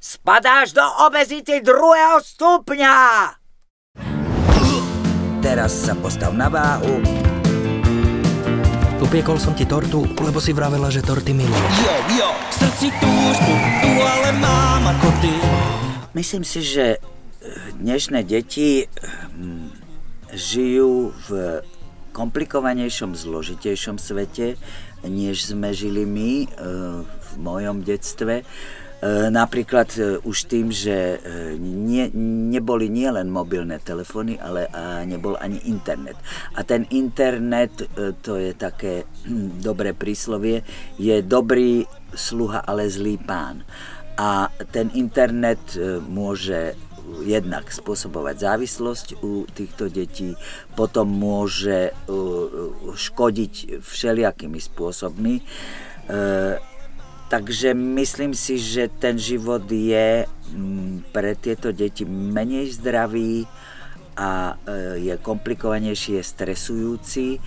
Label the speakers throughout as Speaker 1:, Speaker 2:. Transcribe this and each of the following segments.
Speaker 1: Spadáš do obezity 2. stupňa! Teraz sa postav na váhu.
Speaker 2: Upiekol som ti tortu, lebo si vravela, že torty miluješ.
Speaker 3: Jo, v srdci túžbu, tu ale mám ako ty.
Speaker 1: Myslím si, že dnešné deti žijú v komplikovanejšom, zložitejšom svete, než sme žili my v mojom detstve. Napríklad už tým, že neboli nielen mobilné telefóny, ale nebol ani internet. A ten internet, to je také dobré príslovie, je dobrý sluha, ale zlý pán. A ten internet môže jednak spôsobovať závislosť u týchto detí, potom môže škodiť všelijakými spôsobmi. Takže myslím si, že ten život je pre tieto deti menej zdravý a je komplikovanejší, je stresujúci.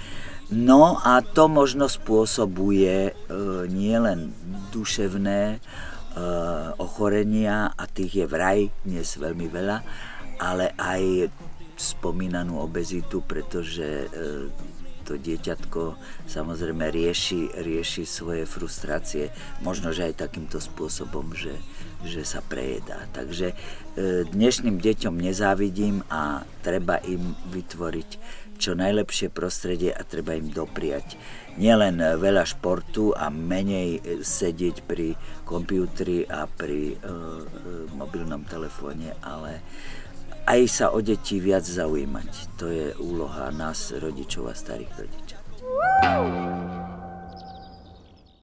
Speaker 1: No a to možno spôsobuje nielen duševné ochorenia, a tých je vraj dnes veľmi veľa, ale aj spomínanú obezitu, pretože to dieťatko samozrejme rieši svoje frustrácie, možno, že aj takýmto spôsobom, že sa prejedá. Takže dnešným deťom nezávidím a treba im vytvoriť čo najlepšie prostredie a treba im dopriať nielen veľa športu a menej sedieť pri počítači a pri mobilnom telefóne, ale aj sa o deti viac zaujímať. To je úloha nás, rodičov a starých rodičov.